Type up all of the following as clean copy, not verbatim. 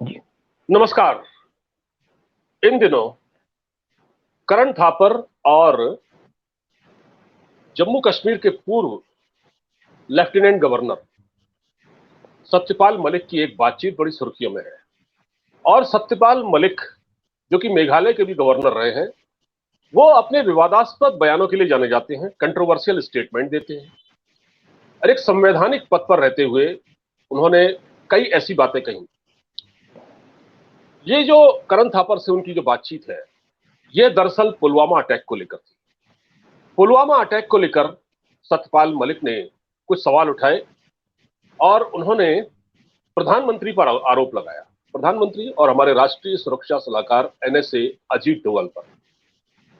जी। नमस्कार। इन दिनों करण थापर और जम्मू कश्मीर के पूर्व लेफ्टिनेंट गवर्नर सत्यपाल मलिक की एक बातचीत बड़ी सुर्खियों में है। और सत्यपाल मलिक, जो कि मेघालय के भी गवर्नर रहे हैं, वो अपने विवादास्पद बयानों के लिए जाने जाते हैं, कंट्रोवर्शियल स्टेटमेंट देते हैं और एक संवैधानिक पद पर रहते हुए उन्होंने कई ऐसी बातें कही। ये जो करण थापर से उनकी जो बातचीत है, ये दरअसल पुलवामा अटैक को लेकर थी। पुलवामा अटैक को लेकर सत्यपाल मलिक ने कुछ सवाल उठाए और उन्होंने प्रधानमंत्री पर आरोप लगाया, प्रधानमंत्री और हमारे राष्ट्रीय सुरक्षा सलाहकार एनएसए अजीत डोवाल पर।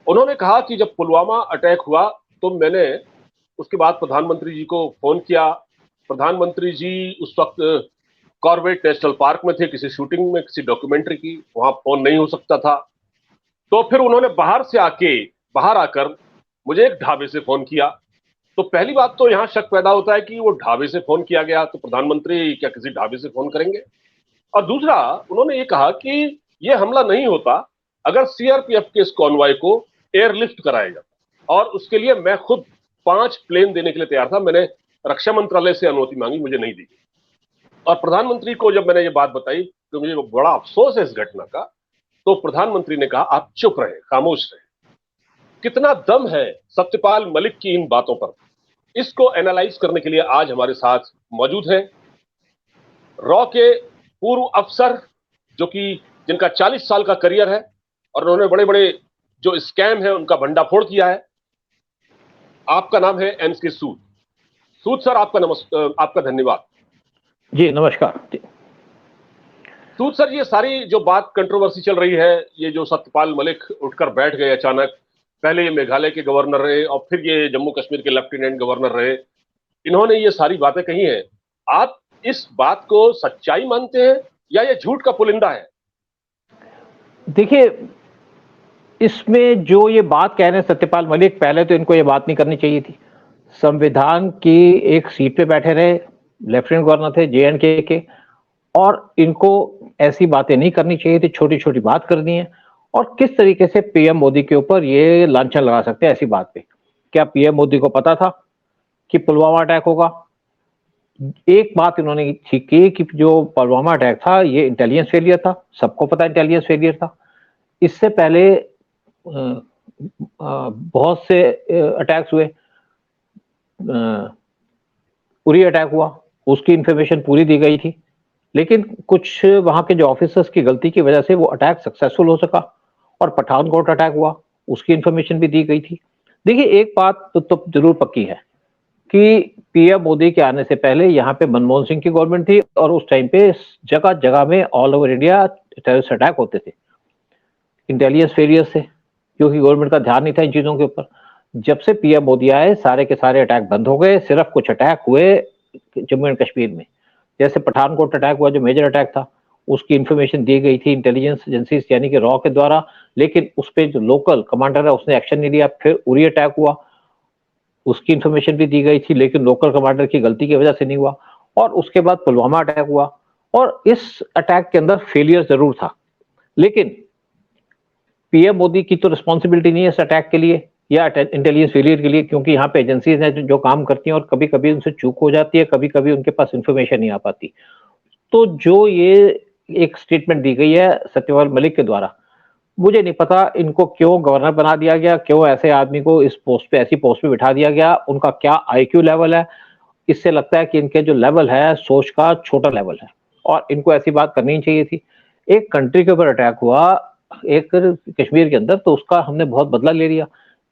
उन्होंने कहा कि जब पुलवामा अटैक हुआ तो मैंने उसके बाद प्रधानमंत्री जी को फोन किया। प्रधानमंत्री जी उस वक्त कॉर्बेट नेशनल पार्क में थे, किसी शूटिंग में, किसी डॉक्यूमेंट्री की, वहां फोन नहीं हो सकता था। तो फिर उन्होंने बाहर आकर मुझे एक ढाबे से फोन किया। तो पहली बात तो यहां शक पैदा होता है कि वो ढाबे से फोन किया गया, तो प्रधानमंत्री क्या किसी ढाबे से फोन करेंगे? और दूसरा, उन्होंने ये कहा कि ये हमला नहीं होता अगर सीआरपीएफ के इस कॉन्वॉय को एयरलिफ्ट कराया जाता, और उसके लिए मैं खुद 5 प्लेन देने के लिए तैयार था। मैंने रक्षा मंत्रालय से अनुमति मांगी, मुझे नहीं दी। और प्रधानमंत्री को जब मैंने ये बात बताई तो मुझे बड़ा अफसोस है इस घटना का, तो प्रधानमंत्री ने कहा आप चुप रहे, खामोश रहे। कितना दम है सत्यपाल मलिक की इन बातों पर, इसको एनालाइज करने के लिए आज हमारे साथ मौजूद हैं रॉ के पूर्व अफसर, जो कि जिनका 40 साल का करियर है और उन्होंने बड़े बड़े जो स्कैम है उनका भंडाफोड़ किया है। आपका नाम है एनके सूद। सूद सर, आपका धन्यवाद। जी नमस्कार जी। सूद सर, ये सारी जो बात कंट्रोवर्सी चल रही है, ये जो सत्यपाल मलिक उठकर बैठ गए अचानक, पहले ये मेघालय के गवर्नर रहे और फिर ये जम्मू कश्मीर के लेफ्टिनेंट गवर्नर रहे, इन्होंने ये सारी बातें कही हैं। आप इस बात को सच्चाई मानते हैं या ये झूठ का पुलिंदा है? देखिए, इसमें जो ये बात कह रहे हैं सत्यपाल मलिक, पहले तो इनको ये बात नहीं करनी चाहिए थी। संविधान की एक सीट पे बैठे रहे, लेफ्टिनेंट गवर्नर थे जेएंडके के, और इनको ऐसी बातें नहीं करनी चाहिए थी, छोटी छोटी बात करनी है। और किस तरीके से पीएम मोदी के ऊपर ये लांछन लगा सकते हैं ऐसी बात पे? क्या पीएम मोदी को पता था कि पुलवामा अटैक होगा? एक बात इन्होंने ठीक की कि जो पुलवामा अटैक था ये इंटेलिजेंस फेलियर था, सबको पता इंटेलिजेंस फेलियर था। इससे पहले बहुत से अटैक्स हुए, उरी अटैक हुआ, उसकी इंफॉर्मेशन पूरी दी गई थी, लेकिन कुछ वहां के जो ऑफिसर्स की गलती की वजह से वो अटैक सक्सेसफुल हो सका। और पठानकोट अटैक हुआ, उसकी इंफॉर्मेशन भी दी गई थी। देखिए, एक बात तो जरूर पक्की है कि पीएम मोदी के आने से पहले यहाँ पे मनमोहन सिंह की गवर्नमेंट थी और उस टाइम पे जगह जगह में all over India terrorist attack होते थे, इंटेलिजेंस फेलियर से, क्योंकि गवर्नमेंट का ध्यान नहीं था इन चीजों के ऊपर। जब से पीएम मोदी आए सारे के सारे अटैक बंद हो गए, सिर्फ कुछ अटैक हुए जम्मू एंड कश्मीर में। जैसे पठानकोट अटैक हुआ, जो मेजर अटैक था, उसकी इंफॉर्मेशन दी गई थी इंटेलिजेंस एजेंसीज यानी कि रॉ के द्वारा, लेकिन उस पर जो लोकल कमांडर है उसने एक्शन नहीं लिया। फिर उरी अटैक हुआ, उसकी इंफॉर्मेशन भी दी गई थी, लेकिन लोकल कमांडर की गलती की वजह से नहीं हुआ। और उसके बाद पुलवामा अटैक हुआ, और इस अटैक के अंदर फेलियर जरूर था, लेकिन पीएम मोदी की तो रिस्पॉन्सिबिलिटी नहीं है इस अटैक के लिए या इंटेलिजेंस फेलियर के लिए, क्योंकि यहाँ पे एजेंसीज हैं जो काम करती हैं और कभी कभी उनसे चूक हो जाती है, कभी कभी उनके पास इंफॉर्मेशन नहीं आ पाती। तो जो ये एक स्टेटमेंट दी गई है सत्यपाल मलिक के द्वारा, मुझे नहीं पता इनको क्यों गवर्नर बना दिया गया, क्यों ऐसे आदमी को इस पोस्ट पे, ऐसी पोस्ट पे बिठा दिया गया, उनका क्या आईक्यू लेवल है। इससे लगता है कि इनके जो लेवल है सोच का छोटा लेवल है, और इनको ऐसी बात करनी चाहिए थी। एक कंट्री के ऊपर अटैक हुआ, एक कश्मीर के अंदर, तो उसका हमने बहुत बदला ले लिया।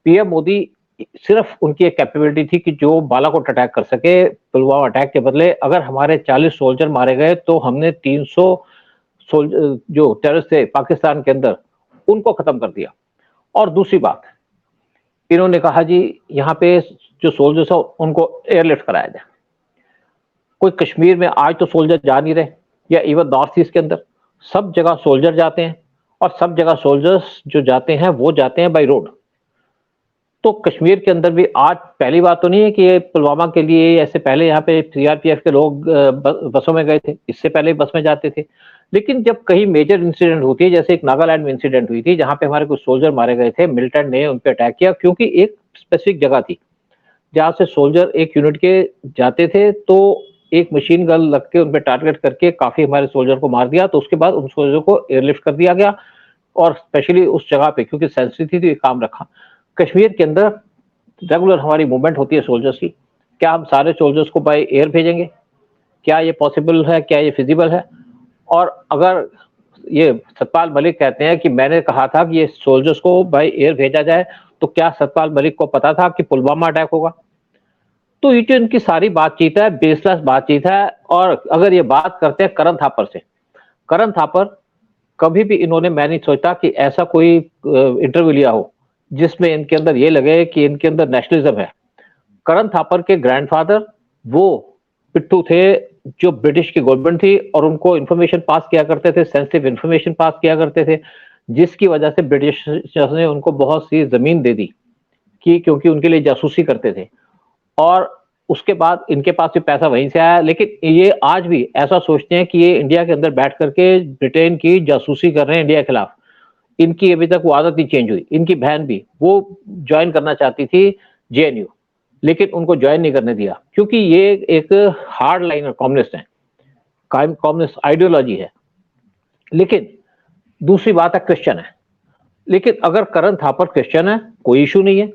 पीएम मोदी, सिर्फ उनकी एक कैपेबिलिटी थी कि जो बालाकोट अटैक कर सके, पुलवामा अटैक के बदले अगर हमारे 40 सोल्जर मारे गए तो हमने 300 जो टेररिस्ट थे पाकिस्तान के अंदर, उनको खत्म कर दिया। और दूसरी बात, इन्होंने कहा जी यहाँ पे जो सोल्जर्स है उनको एयरलिफ्ट कराया जाए। कोई कश्मीर में आज तो सोल्जर जा नहीं रहे, या इवन नॉर्थ ईस्ट के अंदर सब जगह सोल्जर जाते हैं, और सब जगह सोल्जर्स जो जाते हैं वो जाते हैं बाय रोड। तो कश्मीर के अंदर भी आज पहली बात तो नहीं है कि ये पुलवामा के लिए, ऐसे पहले यहाँ पे सीआरपीएफ के लोग बसों में गए थे, इससे पहले बस में जाते थे। लेकिन जब कहीं मेजर इंसिडेंट होती है, जैसे एक नागालैंड में इंसिडेंट हुई थी जहां पे हमारे कुछ सोल्जर मारे गए थे, मिलिटेंट ने उन पे अटैक किया क्योंकि एक स्पेसिफिक जगह थी जहाँ से सोल्जर एक यूनिट के जाते थे, तो एक मशीन गन लग के उन पे टारगेट करके काफी हमारे सोल्जर को मार दिया। तो उसके बाद उन सोल्जर को एयरलिफ्ट कर दिया गया और स्पेशली उस जगह पे क्योंकि सेंसिटिव थी काम रखा। कश्मीर के अंदर रेगुलर हमारी मूवमेंट होती है सोल्जर्स की, क्या हम सारे सोल्जर्स को बाय एयर भेजेंगे? क्या ये पॉसिबल है? क्या ये फिजिबल है? और अगर ये सतपाल मलिक कहते हैं कि मैंने कहा था कि ये सोल्जर्स को बाय एयर भेजा जाए, तो क्या सतपाल मलिक को पता था कि पुलवामा अटैक होगा? तो ये जो इनकी सारी बातचीत है, बेसलेस बातचीत है। और अगर ये बात करते हैं करण थापर से, करण थापर कभी भी इन्होंने, मैं नहीं सोचता कि ऐसा कोई इंटरव्यू लिया हो जिसमें इनके अंदर ये लगे कि इनके अंदर नेशनलिज्म है। करण थापर के ग्रैंडफादर वो पिट्ठू थे जो ब्रिटिश की गवर्नमेंट थी और उनको इंफॉर्मेशन पास किया करते थे, सेंसिटिव इंफॉर्मेशन पास किया करते थे, जिसकी वजह से ब्रिटिश ने उनको बहुत सी जमीन दे दी कि क्योंकि उनके लिए जासूसी करते थे। और उसके बाद इनके पास भी पैसा वहीं से आया, लेकिन ये आज भी ऐसा सोचते हैं कि ये इंडिया के अंदर बैठ करके ब्रिटेन की जासूसी कर रहे हैं इंडिया के खिलाफ। इनकी अभी तक वो आदत नहीं चेंज हुई। इनकी बहन भी वो ज्वाइन करना चाहती थी जेएनयू, लेकिन उनको ज्वाइन नहीं करने दिया क्योंकि ये एक हार्ड लाइनर कम्युनिस्ट है, कम्युनिस्ट आइडियोलॉजी है। लेकिन दूसरी बात है क्रिश्चियन है। लेकिन अगर करण थापर क्रिश्चियन है, कोई इशू नहीं है,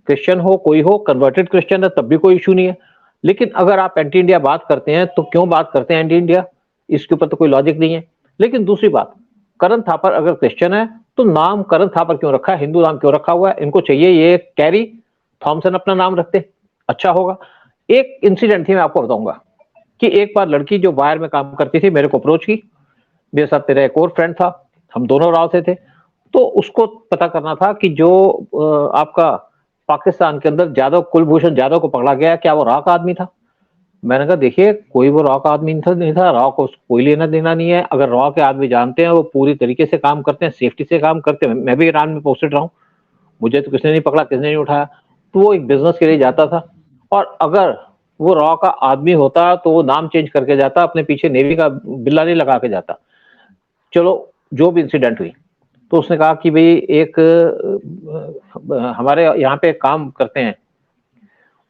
क्रिश्चियन हो कोई हो, कन्वर्टेड क्रिश्चियन है तब भी कोई इशू नहीं है। लेकिन अगर आप एंटी इंडिया बात करते हैं तो क्यों बात करते हैं एंटी इंडिया? इसके ऊपर तो कोई लॉजिक नहीं है। लेकिन दूसरी बात, करण थापर अगर क्रिश्चियन है तो नाम करण थापर क्यों रखा है? हिंदू नाम क्यों रखा हुआ है? इनको चाहिए ये कैरी थॉमसन अपना नाम रखते, अच्छा होगा। एक इंसिडेंट थी, मैं आपको बताऊंगा कि एक बार लड़की जो वायर में काम करती थी मेरे को अप्रोच की, मेरे साथ मेरा एक और फ्रेंड था, हम दोनों राव से थे। तो उसको पता करना था कि जो आपका पाकिस्तान के अंदर जादव, कुलभूषण जादव को पकड़ा गया, क्या वो रॉ का आदमी था? मैंने कहा देखिए कोई वो रॉ का आदमी नहीं था, रॉ को कोई लेना देना नहीं है। अगर रॉ के आदमी जानते हैं, वो पूरी तरीके से काम करते हैं, सेफ्टी से काम करते हैं। मैं भी ईरान में पोस्टेड रहा हूँ, मुझे तो किसने नहीं पकड़ा, किसने नहीं उठाया। तो वो एक बिजनेस के लिए जाता था। और अगर वो रॉ का आदमी होता तो वो नाम चेंज करके जाता, अपने पीछे नेवी का बिल्ला नहीं लगा के जाता। चलो जो भी इंसिडेंट हुई, तो उसने कहा कि भाई एक हमारे यहाँ पे काम करते हैं,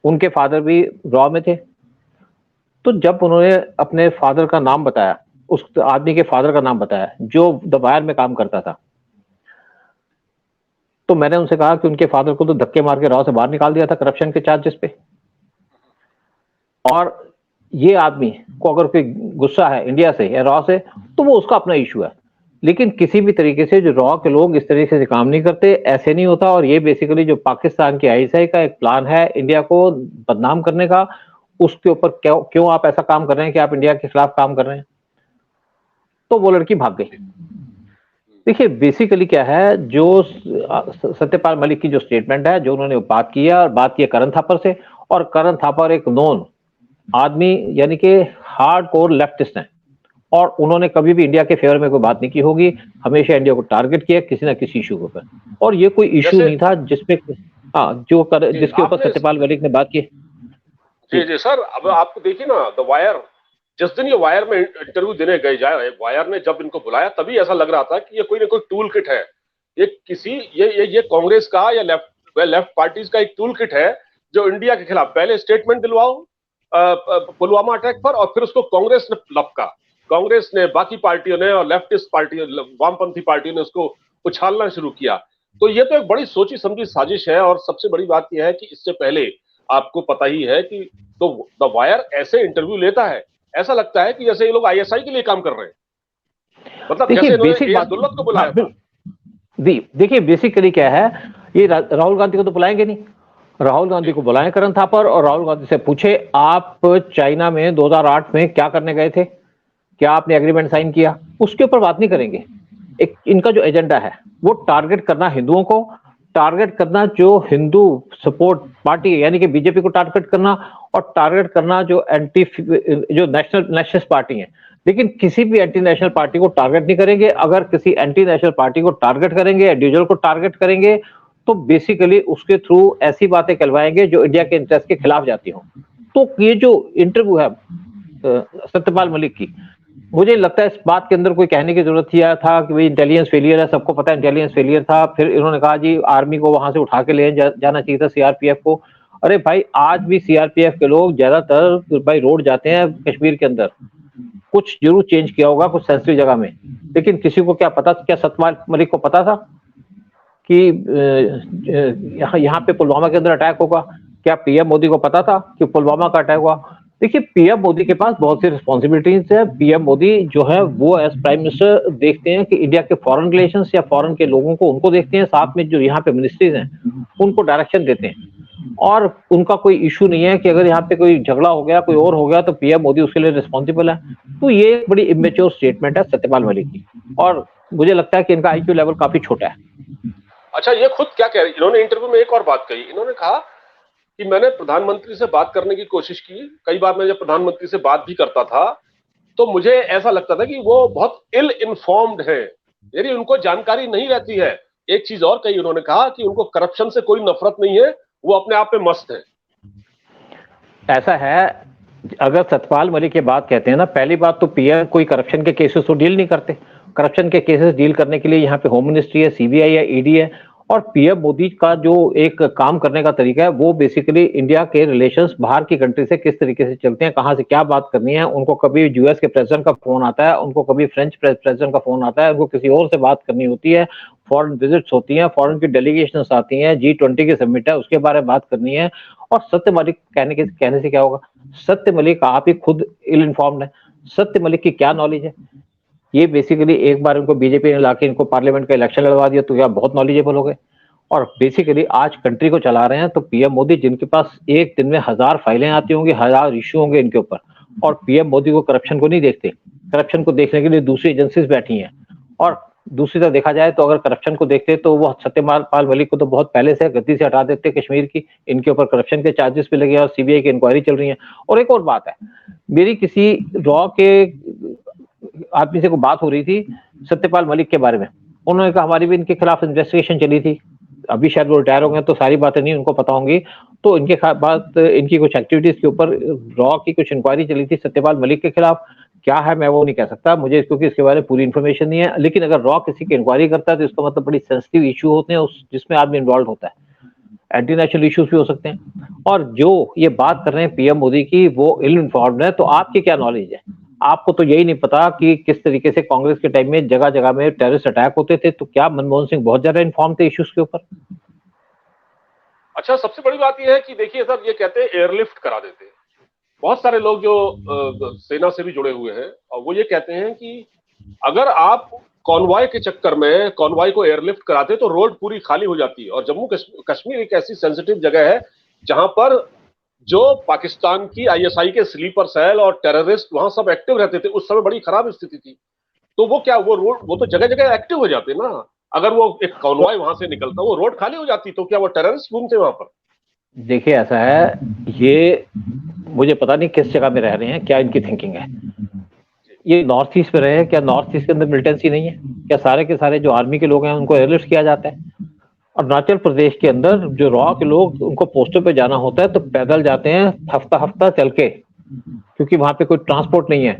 उनके फादर भी रॉ में थे। तो जब उन्होंने अपने फादर का नाम बताया, उस आदमी के फादर का नाम बताया जो द वायर में काम करता था, तो मैंने उनसे कहा कि उनके फादर को तो धक्के मार के रॉ से बाहर निकाल दिया था करप्शन के चार्जेस पे। और ये आदमी को अगर कोई गुस्सा है इंडिया से या रॉ से, तो वो उसका अपना इशू है। लेकिन किसी भी तरीके से जो रॉ के लोग इस तरीके से काम नहीं करते, ऐसे नहीं होता। और ये बेसिकली जो पाकिस्तान की आईएसआई का एक प्लान है इंडिया को बदनाम करने का, उसके ऊपर क्यों आप ऐसा काम कर रहे हैं कि आप इंडिया के खिलाफ काम कर रहे हैं। तो वो लड़की भाग गई। देखिए बेसिकली क्या है, जो सत्यपाल मलिक की जो स्टेटमेंट है, जो उन्होंने बात की है, और बात की है करण थापर से, और करण थापर एक नॉन आदमी यानी कि हार्ड कोर लेफ्टिस्ट हैं, और उन्होंने कभी भी इंडिया के फेवर में कोई बात नहीं की होगी, हमेशा इंडिया को टारगेट किया किसी ना किसी इशू के ऊपर। और ये कोई इशू नहीं था जिसमें जिसके ऊपर सत्यपाल मलिक ने बात की। जी जी सर, अब आपको देखिए ना, द वायर, जिस दिन ये वायर में इंटरव्यू देने गए जाए, वायर ने जब इनको बुलाया तभी ऐसा लग रहा था कि ये कोई ना कोई टूल किट है, ये किसी ये कांग्रेस का या लेफ्ट पार्टीज का एक टूल किट है जो इंडिया के खिलाफ पहले स्टेटमेंट दिलवाओ पुलवामा अटैक पर, और फिर उसको कांग्रेस ने लपका, कांग्रेस ने, बाकी पार्टियों ने और लेफ्टिस्ट पार्टी, वामपंथी पार्टियों ने उसको उछालना शुरू किया। तो ये तो एक बड़ी सोची समझी साजिश है। और सबसे बड़ी बात यह है कि इससे पहले आपको पता ही है कि तो द वायर ऐसे इंटरव्यू लेता है, ऐसा लगता है कि जैसे ये लोग आईएसआई के लिए काम कर रहे हैं। मतलब जैसे इन्होंने अब्दुल्ला को बुलाया था। देखिए बेसिकली क्या है, ये राहुल गांधी को तो बुलाएंगे नहीं। राहुल गांधी को बुलाएं करण थापर, और राहुल गांधी से पूछे आप चाइना में 2008 में क्या करने गए थे, क्या आपने एग्रीमेंट साइन किया, उसके ऊपर बात नहीं करेंगे। एक इनका जो एजेंडा है वो टारगेट करना हिंदुओं को, टारगेट करना जो हिंदू सपोर्ट पार्टी है यानी कि बीजेपी को टारगेट करना, और टारगेट करना जो नेशनलिस्ट पार्टी है। लेकिन किसी भी एंटी नेशनल पार्टी को टारगेट नहीं करेंगे। अगर किसी एंटी नेशनल पार्टी को टारगेट करेंगे, इंडिविजुअल को टारगेट करेंगे, तो बेसिकली उसके थ्रू ऐसी बातें कहलवाएंगे जो इंडिया के इंटरेस्ट के खिलाफ जाती हो। तो ये जो इंटरव्यू है सत्यपाल मलिक की, मुझे लगता है इस बात के अंदर कोई कहने की जरूरत ही था कि भाई इंटेलिजेंस फेलियर है, सबको पता है इंटेलिजेंस फेलियर था। फिर इन्होंने कहा जी आर्मी को वहां से उठा के ले जाना चाहिए था, सीआरपीएफ को। अरे भाई आज भी सीआरपीएफ के लोग ज्यादातर भाई रोड जाते हैं कश्मीर के अंदर। कुछ जरूर चेंज किया होगा कुछ सेंसिटिव जगह में, लेकिन किसी को क्या पता, क्या सतपाल मलिक को पता था कि यहाँ पे पुलवामा के अंदर अटैक होगा? क्या पीएम मोदी को पता था कि पुलवामा का अटैक हुआ? देखिए पीएम मोदी के पास बहुत सी रिस्पॉन्सिबिलिटीज है। पीएम मोदी जो है वो एज प्राइम मिनिस्टर देखते हैं कि इंडिया के फॉरेन रिलेशंस या फॉरेन के लोगों को उनको देखते हैं, साथ में जो यहाँ पे मिनिस्ट्रीज हैं उनको डायरेक्शन देते हैं। और उनका कोई इशू नहीं है कि अगर यहाँ पे कोई झगड़ा हो गया, कोई और हो गया, तो पीएम मोदी उसके लिए रिस्पॉन्सिबल है। तो ये एक बड़ी इमेच्योर स्टेटमेंट है सत्यपाल मलिक की, और मुझे लगता है कि इनका आईक्यू लेवल काफी छोटा है। अच्छा, ये खुद क्या कह रहे, इन्होंने इंटरव्यू में एक और बात कही, इन्होंने कहा कि मैंने प्रधानमंत्री से बात करने की कोशिश की, कई बार मैं जब प्रधानमंत्री से बात भी करता था तो मुझे ऐसा लगता था कि वो बहुत इल इन्फॉर्म्ड है, यानी उनको जानकारी नहीं रहती है। एक चीज और कही उन्होंने, कहा कि उनको करप्शन से कोई नफरत नहीं है, वो अपने आप में मस्त है। ऐसा है, अगर सतपाल मलिक ये बात कहते हैं ना, पहली बात तो पीएम कोई करप्शन के केसेस तो डील नहीं करते। करप्शन के केसेस डील करने के लिए यहाँ पे होम मिनिस्ट्री है, सीबीआई है, ईडी है। और पीएम मोदी का जो एक काम करने का तरीका है वो बेसिकली इंडिया के रिलेशंस बाहर की कंट्री से किस तरीके से चलते हैं, कहाँ से क्या बात करनी है। उनको कभी यूएस के प्रेसिडेंट का फोन आता है, उनको कभी फ्रेंच प्रेसिडेंट का फोन आता है, उनको किसी और से बात करनी होती है, फॉरेन विजिट्स होती हैं, फॉरेन की डेलीगेशंस आती हैं, G20 की समिट है उसके बारे में बात करनी है। और सत्य मलिक कहने से क्या होगा? सत्य मलिक आप ही खुद इल इन्फॉर्म्ड है। सत्य मलिक की क्या नॉलेज है? ये बेसिकली एक बार इनको बीजेपी ने लाके इनको पार्लियामेंट का इलेक्शन लड़वा दिया तो क्या बहुत नॉलेजेबल हो गए। और बेसिकली आज कंट्री को चला रहे हैं तो पीएम मोदी, जिनके पास एक दिन में 1000 फाइलें आती होंगी, 1000 इश्यू होंगे इनके ऊपर, और पीएम मोदी को करप्शन को नहीं देखते। करप्शन को देखने के लिए दूसरी एजेंसीज बैठी हैं। और दूसरी तरफ देखा जाए तो अगर करप्शन को देखते तो वो सत्यपाल मलिक को तो बहुत पहले से गद्दी से हटा देते कश्मीर की। इनके ऊपर करप्शन के चार्जेस भी लगे और सीबीआई की इंक्वायरी चल रही है। और एक और बात है, मेरी किसी रॉ के आदमी से को बात हो रही थी सत्यपाल मलिक के बारे में, उन्होंने कहा हमारी भी इनके खिलाफ इन्वेस्टिगेशन चली थी। अभी शायद वो रिटायर हो गए तो सारी बातें नहीं उनको पता होंगी। तो इनके बात, इनकी कुछ एक्टिविटीज के ऊपर रॉ की कुछ इंक्वायरी चली थी सत्यपाल मलिक के खिलाफ। क्या है मैं वो नहीं कह सकता, मुझे क्योंकि इसके बारे में पूरी इन्फॉर्मेशन नहीं है। लेकिन अगर रॉ किसी की इंक्वायरी करता है तो इसका मतलब बड़ी सेंसिटिव इशू होते हैं उस जिसमें आदमी इन्वॉल्व होता है, एंटी नेशनल इश्यूज भी हो सकते हैं। और जो ये बात कर रहे हैं पीएम मोदी की, वो इल इन्फॉर्म्ड है। तो आपकी क्या नॉलेज है? आपको तो यही नहीं पता कि किस तरीके से कांग्रेस के टाइम में जगह जगह में टेररिस्ट अटैक होते थे। तो क्या मनमोहन सिंह बहुत ज्यादा इन्फॉर्म थे इश्यूज के ऊपर? अच्छा, सबसे बड़ी बात यह है कि देखिए सर, ये कहते हैं एयरलिफ्ट करा देते हैं। बहुत सारे लोग जो सेना से भी जुड़े हुए हैं और वो ये कहते हैं कि अगर आप कॉन्वॉय के चक्कर में कॉन्वॉय को एयरलिफ्ट कराते तो रोड पूरी खाली हो जाती है। और जम्मू कश्मीर एक ऐसी सेंसिटिव जगह है जहां पर जो पाकिस्तान की आईएसआई के स्लीपर सेल और टेररिस्ट वहां सब एक्टिव रहते थे, उस समय बड़ी खराब स्थिति थी। तो वो क्या, वो रोड, वो तो जगह जगह एक्टिव हो जाते ना। अगर वो एक कॉन्वॉय वहां से निकलता, वो रोड खाली हो जाती, तो क्या वो टेररिस्ट घूमते वहां पर? देखिए ऐसा है, ये मुझे पता नहीं किस जगह में रह रहे हैं, क्या इनकी थिंकिंग है। ये नॉर्थ ईस्ट पे रहे हैं, क्या नॉर्थ ईस्ट के अंदर मिलिटेंसी नहीं है? क्या सारे के सारे जो आर्मी के लोग हैं उनको एयरलिफ्ट किया जाता है? अरुणाचल प्रदेश के अंदर जो रॉ के लोग, उनको पोस्टों पे जाना होता है तो पैदल जाते हैं हफ्ता हफ्ता चल के, क्योंकि वहां पे कोई ट्रांसपोर्ट नहीं है,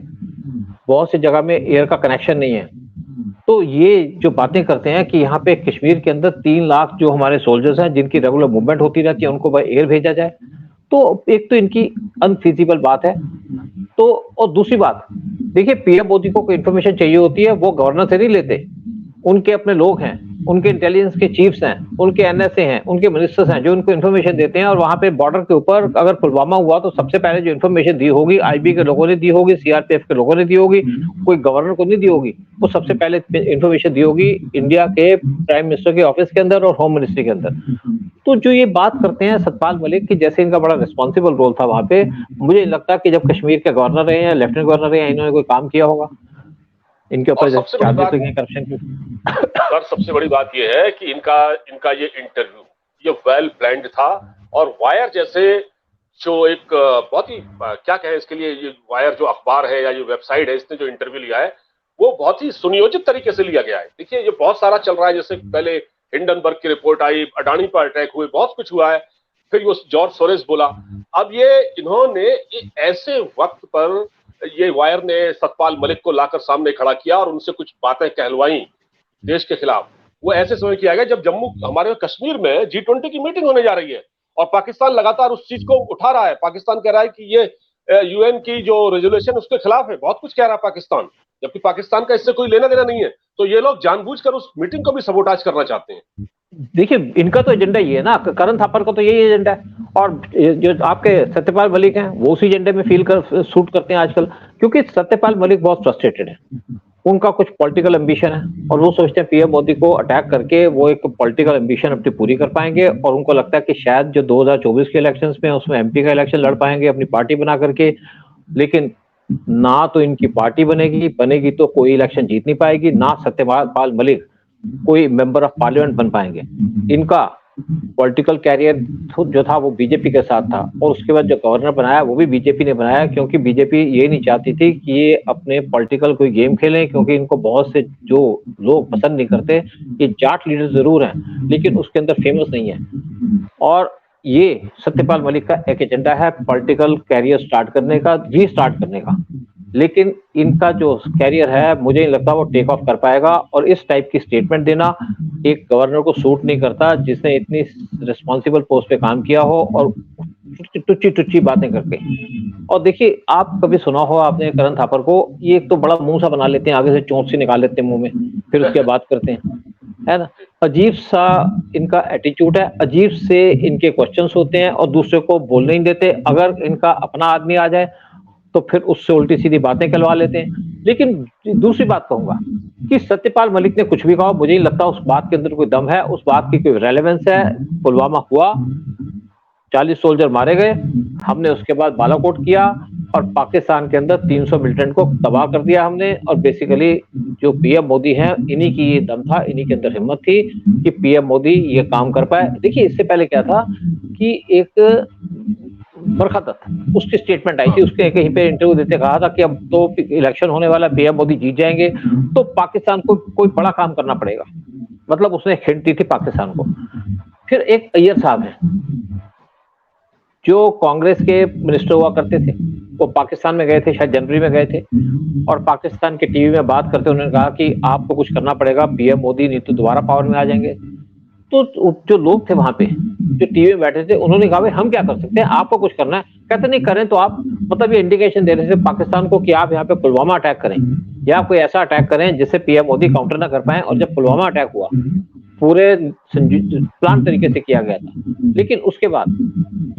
बहुत सी जगह में एयर का कनेक्शन नहीं है। तो ये जो बातें करते हैं कि यहाँ पे कश्मीर के अंदर 3 लाख जो हमारे सोल्जर्स हैं जिनकी रेगुलर मूवमेंट होती रहती है, उनको बाय एयर भेजा जाए, तो एक तो इनकी अनफिजिबल बात है। तो और दूसरी बात, देखिए पीएम मोदी को कोई इन्फॉर्मेशन चाहिए होती है, वो गवर्नर से नहीं लेते, उनके अपने लोग हैं, उनके इंटेलिजेंस के चीफ्स हैं, उनके एनएसए हैं, उनके मिनिस्टर्स हैं जो उनको इन्फॉर्मेशन देते हैं। और वहां पे बॉर्डर के ऊपर अगर पुलवामा हुआ तो सबसे पहले जो इन्फॉर्मेशन दी होगी आईबी के लोगों ने दी होगी, सीआरपीएफ के लोगों ने दी होगी, कोई गवर्नर को नहीं दी होगी। वो सबसे पहले इन्फॉर्मेशन दी होगी इंडिया के प्राइम मिनिस्टर के ऑफिस के अंदर और होम मिनिस्ट्री के अंदर। तो जो ये बात करते हैं सतपाल मलिक की, जैसे इनका बड़ा रिस्पॉन्सिबल रोल था वहां पे, मुझे नहीं लगता कि जब कश्मीर के गवर्नर रहे या लेफ्टिनेंट गवर्नर रहे इन्होंने कोई काम किया होगा इनके ऊपर चार्जेस लगे करप्शन के। सर सबसे बड़ी बात यह है कि इनका ये इंटरव्यू ये वेल प्लान्ड था। और वायर जैसे जो एक बहुत ही क्या कहें इसके लिए, ये वायर जो अखबार है या ये वेबसाइट है, इसने जो इंटरव्यू लिया है वो बहुत ही सुनियोजित तरीके से लिया गया है। देखिए ये बहुत सारा चल रहा है, जैसे पहले हिंडनबर्ग की रिपोर्ट आई, अडानी पर अटैक हुए, बहुत कुछ हुआ है, फिर वो जॉर्ज सोरेस बोला। अब ये इन्होंने ऐसे वक्त पर ये वायर ने सतपाल मलिक को लाकर सामने खड़ा किया और उनसे कुछ बातें कहलवाई देश के खिलाफ, वो ऐसे समय किया गया जब जम्मू हमारे कश्मीर में G20 की मीटिंग होने जा रही है और पाकिस्तान लगातार उस चीज को उठा रहा है। पाकिस्तान कह रहा है कि ये यूएन की जो रेजोल्यूशन उसके खिलाफ है, बहुत कुछ कह रहा है पाकिस्तान, जबकि पाकिस्तान का इससे कोई लेना देना नहीं है। तो ये लोग जानबूझकर उस मीटिंग को भी सबोटाज करना चाहते हैं। देखिए, इनका तो एजेंडा ये है ना, करण थापर का तो यही एजेंडा है, और जो आपके सत्यपाल मलिक हैं वो उसी एजेंडे में फील कर सूट करते हैं आजकल, क्योंकि सत्यपाल मलिक बहुत फ्रस्ट्रेटेड है। उनका कुछ पॉलिटिकल एम्बिशन है और वो सोचते हैं पीएम मोदी को अटैक करके वो एक पॉलिटिकल एम्बिशन अपनी पूरी कर पाएंगे, और उनको लगता है कि शायद जो 2024 के इलेक्शंस में उसमें एमपी का इलेक्शन लड़ पाएंगे अपनी पार्टी बना करके। लेकिन ना तो इनकी पार्टी बनेगी तो कोई इलेक्शन जीत नहीं पाएगी, ना सत्यपाल मलिक कोई मेंबर ऑफ पार्लियामेंट बन पाएंगे। इनका पॉलिटिकल कैरियर जो था वो बीजेपी के साथ था, और उसके बाद जो गवर्नर बनाया वो भी बीजेपी ने बनाया, क्योंकि बीजेपी ये नहीं चाहती थी कि ये अपने पॉलिटिकल कोई गेम खेलें, क्योंकि इनको बहुत से जो लोग पसंद नहीं करते, ये जाट लीडर जरूर हैं लेकिन उसके अंदर फेमस नहीं है। और ये सत्यपाल मलिक का एक एजेंडा है पॉलिटिकल कैरियर स्टार्ट करने का, रीस्टार्ट करने का, लेकिन इनका जो कैरियर है मुझे नहीं लगता वो टेक ऑफ कर पाएगा। और इस टाइप की स्टेटमेंट देना एक गवर्नर को सूट नहीं करता जिसने इतनी रिस्पॉन्सिबल पोस्ट पे काम किया हो, और टुच्ची बातें करके। और देखिए, आप कभी सुना हो आपने करण थापर को, ये एक तो बड़ा मुंह सा बना लेते हैं, आगे से चोंच सी निकाल लेते हैं मुंह में, फिर उसके बात करते हैं, है ना। अजीब सा इनका एटीट्यूड है, अजीब से इनके क्वेश्चंस होते हैं और दूसरे को बोलने नहीं देते। अगर इनका अपना आदमी आ जाए तो फिर उससे उल्टी सीधी बातें कहलवा लेते हैं। लेकिन दूसरी बात कहूंगा कि सत्यपाल मलिक ने कुछ भी कहा, मुझे नहीं लगता उस बात के अंदर कोई दम है, उस बात की कोई रेलेवेंस है। पुलवामा हुआ, 40 सोल्जर मारे गए, हमने उसके बाद बालाकोट किया और पाकिस्तान के अंदर 300 मिलिटेंट को तबाह कर दिया हमने। और बेसिकली जो पीएम मोदी हैं, इन्हीं की ये दम था, इन्हीं के अंदर हिम्मत थी कि पीएम मोदी ये काम कर पाए। देखिए, इससे पहले क्या था कि एक बरखा दत्त, उसकी स्टेटमेंट आई थी, उसके कहीं पे इंटरव्यू देते कहा था कि अब तो इलेक्शन होने वाला, पीएम मोदी जीत जाएंगे तो पाकिस्तान को कोई बड़ा काम करना पड़ेगा, मतलब उसने हिंट दी थी पाकिस्तान को। फिर एक अय्यर साहब है जो कांग्रेस के मिनिस्टर हुआ करते थे, वो पाकिस्तान में गए थे, शायद जनवरी में गए थे, और पाकिस्तान के टीवी में बात करते उन्होंने कहा कि आपको कुछ करना पड़ेगा, पीएम मोदी नहीं तो दोबारा पावर में आ जाएंगे। तो जो लोग थे वहां पे, जो टीवी में बैठे थे, उन्होंने कहा भाई हम क्या कर सकते हैं, आपको कुछ करना है। कहते नहीं करें तो आप, मतलब ये इंडिकेशन दे रहे थे पाकिस्तान को कि आप यहाँ पे पुलवामा अटैक करें या कोई ऐसा अटैक करें जिससे पीएम मोदी काउंटर ना कर पाए। और जब पुलवामा अटैक हुआ, पूरे प्लान तरीके से किया गया था, लेकिन उसके बाद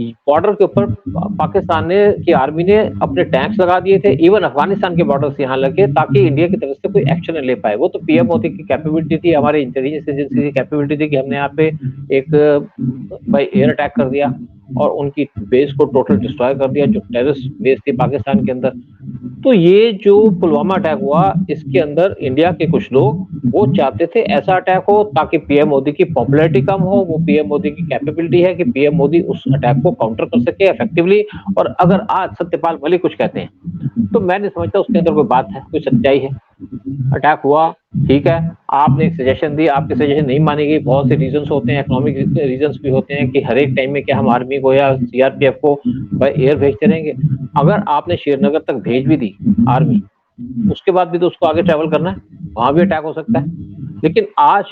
बॉर्डर के ऊपर पाकिस्तान ने की आर्मी ने अपने टैंक्स लगा दिए थे, इवन अफगानिस्तान के बॉर्डर से यहाँ लगे, ताकि इंडिया की तरफ से कोई एक्शन न ले पाए। वो तो पीएम मोदी की कैपेबिलिटी थी, हमारे इंटेलिजेंस एजेंसी की कैपेबिलिटी थी कि हमने यहाँ पे एक बाय एयर अटैक कर दिया और उनकी बेस को टोटल डिस्ट्रॉय कर दिया, जो टेररिस्ट बेस थी पाकिस्तान के अंदर। तो ये जो पुलवामा अटैक हुआ, इसके अंदर इंडिया के कुछ लोग वो चाहते थे ऐसा अटैक हो ताकि पीएम मोदी की पॉपुलैरिटी कम हो। वो पीएम मोदी की कैपेबिलिटी है कि पीएम मोदी उस अटैक को काउंटर कर सके इफेक्टिवली। और अगर आज सत्यपाल मलिक कुछ कहते हैं तो मैं नहीं समझता उसके अंदर कोई बात है, कोई सच्चाई है। अटैक हुआ, ठीक है, आपने एक सजेशन दी, आपकी सजेशन नहीं मानी गई, बहुत से रीजंस होते हैं, इकोनॉमिक रीजंस भी होते हैं कि हर एक टाइम में क्या हम आर्मी को या सीआरपीएफ को बाय एयर भेजते रहेंगे। अगर आपने श्रीनगर तक भेज भी दी आर्मी, उसके बाद भी तो उसको आगे ट्रैवल करना है, वहां भी अटैक हो सकता है। लेकिन आज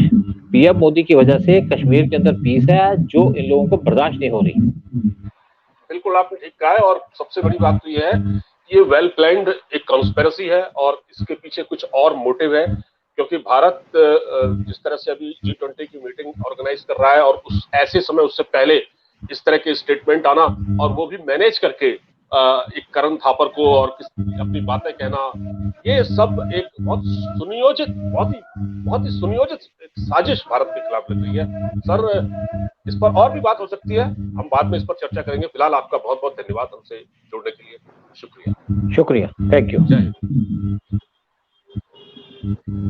पीएम मोदी की वजह से कश्मीर के अंदर पीस है जो इन लोगों को बर्दाश्त नहीं हो रही। बिल्कुल आपने ठीक कहा है, और सबसे बड़ी बात तो ये है, ये वेल प्लान्ड एक कॉन्स्पिरेसी है और इसके पीछे कुछ और मोटिव है। क्योंकि भारत जिस तरह से अभी G20 की मीटिंग ऑर्गेनाइज कर रहा है और उस ऐसे समय उससे पहले इस तरह के स्टेटमेंट आना, और वो भी मैनेज करके एक करण थापर को और अपनी बातें कहना, ये सब एक बहुत ही सुनियोजित एक साजिश भारत के खिलाफ लग रही है। सर, इस पर और भी बात हो सकती है, हम बाद में इस पर चर्चा करेंगे। फिलहाल आपका बहुत बहुत धन्यवाद हमसे जुड़ने के लिए। शुक्रिया। शुक्रिया, थैंक यू। जय हिंद।